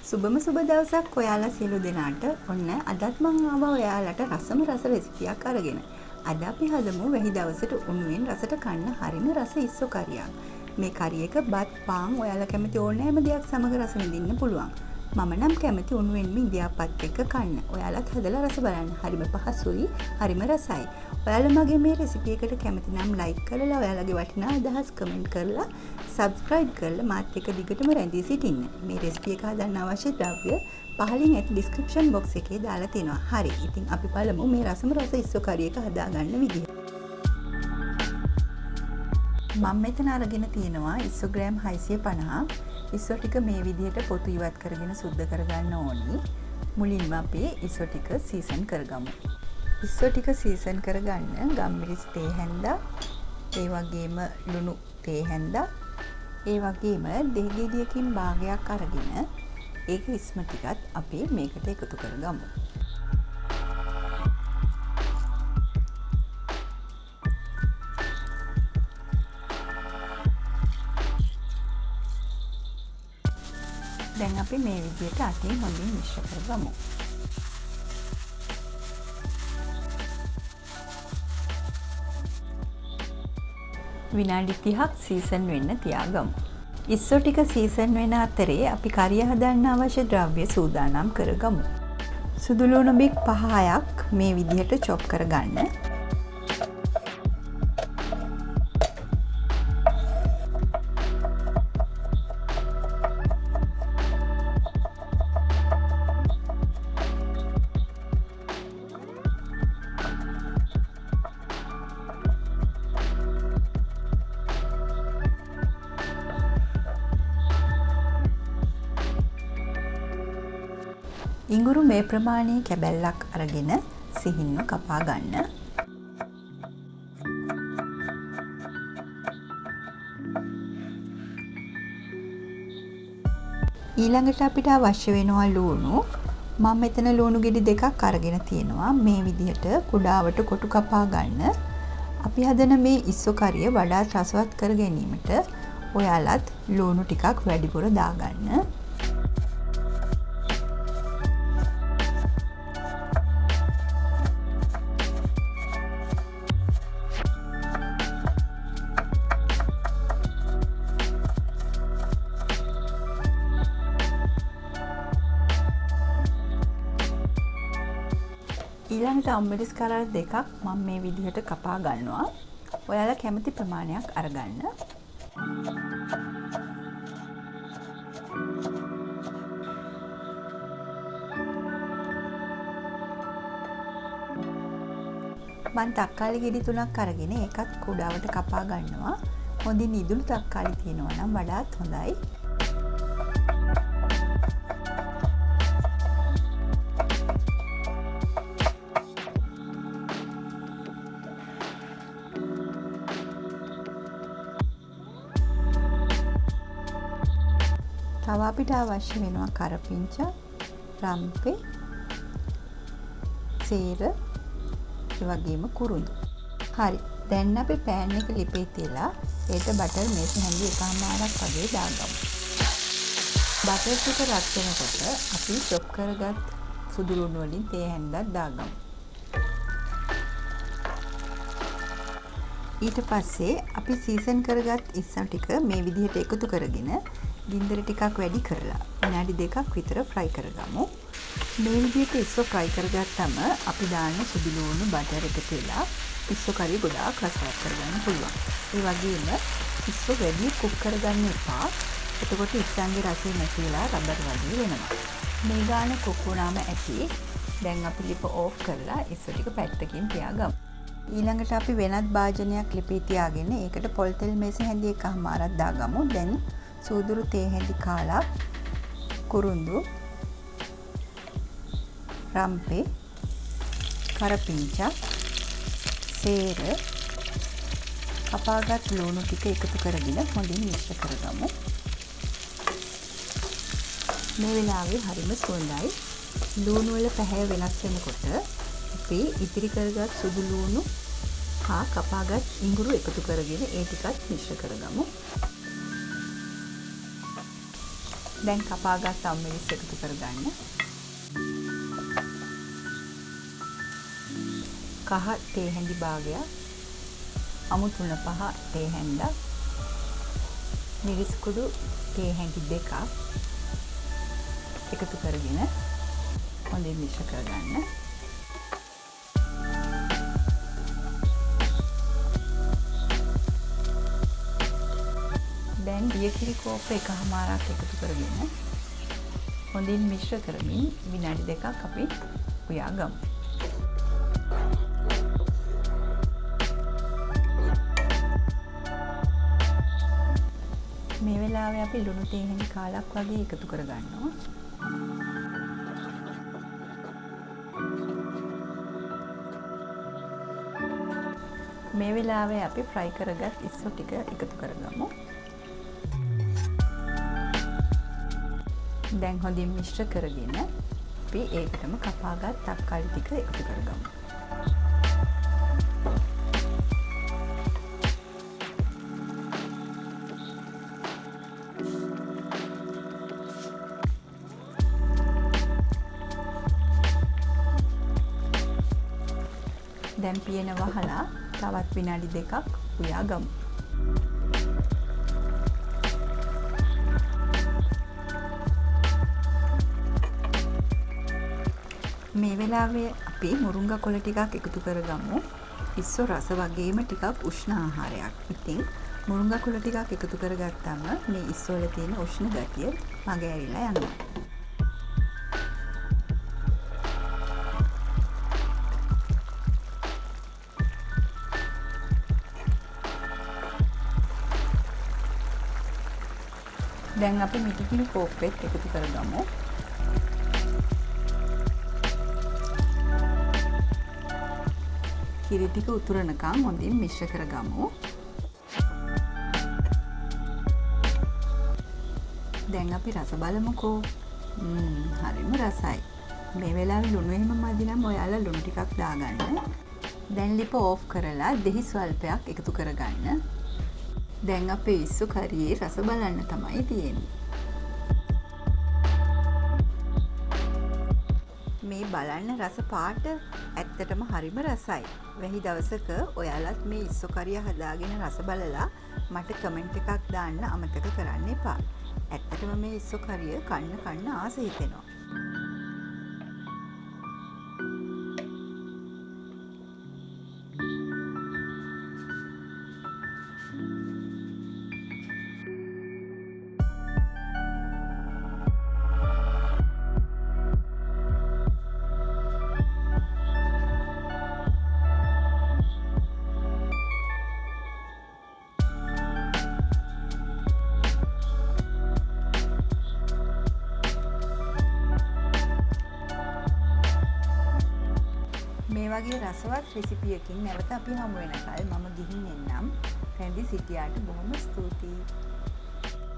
සුබම සුබ දවසක් ඔයාලා සියලු දෙනාට. ඔන්න අදත් මං ආවා ඔයාලට රසම රස රෙසිපියක් අරගෙන. අද අපි හදමු වැහි දවසට උණුවෙන් රසට කන්න හරිම රස ඉස්සෝ කරියක්. මේ කරිය එක බත් පාන් ඔයාලා කැමති ඕනෑම දෙයක් සමග රස විඳින්න පුළුවන්. මම නම් කැමති උණුවෙන්ම ඉඳිආපත් එක්ක කන්න. ඔයාලත් හදලා රස බලන්න. හරිම පහසුයි, හරිම රසයි. ඔයාලා මගේ මේ රෙසිපි එකට කැමති නම් ලයික් කරලා ඔයාලගේ වටිනා අදහස් කමෙන්ට් කරලා සබ්ස්ක්‍රයිබ් කරලා මාත් එක්ක දිගටම රැඳී සිටින්න. මේ රෙසිපි එක හදන්න අවශ්‍ය ද්‍රව්‍ය පහලින් ඇති ඩිස්ක්‍රිප්ෂන් බොක්ස් එකේ දාලා තියෙනවා. හරි. ඉතින් අපි බලමු මේ රසම රස ඉස්සෝ කරිය එක හදාගන්න විදිහ. මම මෙතන අරගෙන තියෙනවා ඉස්සෝ ග්‍රෑම් 650. ඉස්සෝ ටික මේ විදිහට පොතු ඉවත් කරගෙන සුද්ධ කරගන්න ඕනි. මුලින්ම අපි ඉස්සෝ ටික සීසන් කරගමු. ඉස්සෝ ටික සීසන් කරගන්න ගම්මිරිස් තේ හැන්දා, ඒ වගේම ලුණු තේ හැන්දා, ඒ වගේම දෙහිගෙඩියකින් භාගයක් අරගෙන ඒක ඉස්ම ටිකත් අපි මේකට එකතු කරගමු. දැන් අපි මේ විදිහට අතින් හොඳින් මිශ්‍ර කරගමු. විනාඩි 30ක් සීසන් වෙන්න තියාගමු. ඉස්සෝ ටික සීසන් වෙන අතරේ අපි කරිය හදන්න අවශ්‍ය ද්‍රව්‍ය සූදානම් කරගමු. සුදු ලුණු බික් 5ක් මේ විදිහට චොප් කරගන්න. ඉඟුරු මේ ප්‍රමාණයේ කැබැල්ලක් අරගෙන සිහින්ව කපා ගන්න. ඊළඟට අපිට අවශ්‍ය වෙනවා ලුණු. මම මෙතන ලුණු ගෙඩි දෙකක් අරගෙන තියෙනවා. මේ විදිහට කුඩාවට කොටු කපා ගන්න. අපි හදන මේ ඉස්සෝ කරිය වඩාත් රසවත් කර ගැනීමට ඔයාලත් ලුණු ටිකක් වැඩිපුර දාගන්න. ඊළඟට අම්බරිස් කරල් දෙකක් මම මේ විදිහට කපා ගන්නවා. ඔයාලා කැමති ප්‍රමාණයක් අරගන්න. මම තක්කාලි ගෙඩි 3ක් අරගෙන ඒකත් කුඩාවට කපා ගන්නවා. හොඳින් ඉදුළු තක්කාලි තියෙනවා නම් වඩාත් හොඳයි. තව අපිට අවශ්‍ය වෙනවා කරපිංචා, රම්පේ, සේර, ඒ වගේම කුරුඳු. හරි. දැන් අපි පෑන් එක ලිපේ තියලා ඒකට බටර් මේස හැන්දි එකමාරක් වගේ දාගමු. බටර් ටික රත් වෙනකොට අපි චොප් කරගත් සුදු ලුණු වලින් තේ හැන්දක් දාගමු. ඊට පස්සේ අපි සීසන් කරගත් ඉස්සෝ ටික මේ විදිහට එකතු කරගෙන ගින්දර ටිකක් වැඩි කරලා විනාඩි 2ක් විතර ෆ්‍රයි කරගමු. මේ විදිහට ඉස්සෝ ෆ්‍රයි කරගත්තම අපි දාන්න සුදු ලුණු බටර් එකතු වෙලා ඉස්සෝ කරිය ගොඩාක් රසවත් කරගන්න පුළුවන්. ඒ වගේම ඉස්සෝ වැඩි කුක් කරගන්න එපා. එතකොට ඉස්සන්ගේ රසය නැති වෙලා රබර් වගේ වෙනවා. මේ ගාන කුක් වුණාම ඇති. දැන් අපි ලිප ඕෆ් කරලා ඉස්සෝ ටික පැත්තකින් තියාගමු. ඊළඟට අපි වෙනත් භාජනයක් ලිපේ තියාගෙන ඒකට පොල් තෙල් මේස හැන්දි එකමාරක් දාගමු. දැන් සූදුරු තේ හැඳි කාලක්, කුරුඳු, රම්පේ, කරපිංචා, සේර, කපාගත් ලුණු ටික එකතු කරගෙන හොඳින් මිශ්‍ර කරගමු. මේ වෙලාවේ හරිම සුවඳයි. ලුණු වල පැහැය වෙනස් වෙනකොට අපි ඉතිරි කරගත් සුදු ලුණු හා කපාගත් ඉඟුරු එකතු කරගෙන ඒ ටිකත් මිශ්‍ර කරගමු. දැන් කපාගත් අම්මිරිස් එකතු කරගන්න. කහ තේ හැඳි භාගයක්, අමු 3-5 තේ හැන්දක්, මිරිස් කුඩු තේ හැඳි 2ක් එකතු කරගෙන හොඳින් මිශ්‍ර කරගන්න. දැන් දියකිරි කෝප්ප 1/2ක් එකතු කරගෙන හොඳින් මිශ්‍ර කරමින් විනාඩි 2ක් අපි උයා ගමු. මේ වෙලාවේ අපි ලුණු තේ හැඳි කාලක් වගේ එකතු කරගන්නවා. මේ වෙලාවේ අපි ෆ්‍රයි කරගත් ඉස්සෝ ටික එකතු කරගමු. දැන් හොඳින් මිශ්‍ර කරගෙන අපි ඒකටම කපාගත් තක්කාලි ටික එකතු කරගමු. දැන් පියන වහලා තවත් විනාඩි 2ක් උයා ගමු. මේ වෙලාවේ අපි මුරුංගා කොළ ටිකක් එකතු කරගමු. ඉස්සෝ රස වගේම ටිකක් උෂ්ණ ආහාරයක්. ඉතින් මුරුංගා කොළ ටිකක් එකතු කරගත්තාම මේ ඉස්සෝ වල තියෙන උෂ්ණ ගතිය මගහැරිලා යනවා. දැන් අපි මිටිකිරි කෝප්පෙත් එකතු කරගමු. කිරි ටික උතුරනකම් හොඳින් මිශ්‍ර කරගමු. දැන් අපි රස බලමුකෝ. හරිම රසයි. මේ වෙලාවේ ලුණු එහෙම මදි නම් ඔයාලා ලුණු ටිකක් දාගන්න. දැන් ලිප ඕෆ් කරලා දෙහි ස්වල්පයක් එකතු කරගන්න. දැන් අපේ ඉස්සු කරියේ රස බලන්න තමයි තියෙන්නේ. මේ බලන්න රස පාට ඇත්තටම හරිම රසයි. වැහි දවසක ඔයාලත් මේ ඉස්සු කරිය හදාගෙන රස බලලා මට කමෙන්ට් එකක් දාන්න අමතක කරන්න එපා. ඇත්තටම මේ ඉස්සු කරිය කන්න ආස හිතෙනවා. මේ වගේ රසවත් රෙසිපියකින් නැවත අපි හමු වෙනකල් මම ගිහින් එන්නම්. රැඳි සිටියාට බොහොම ස්තුතියි.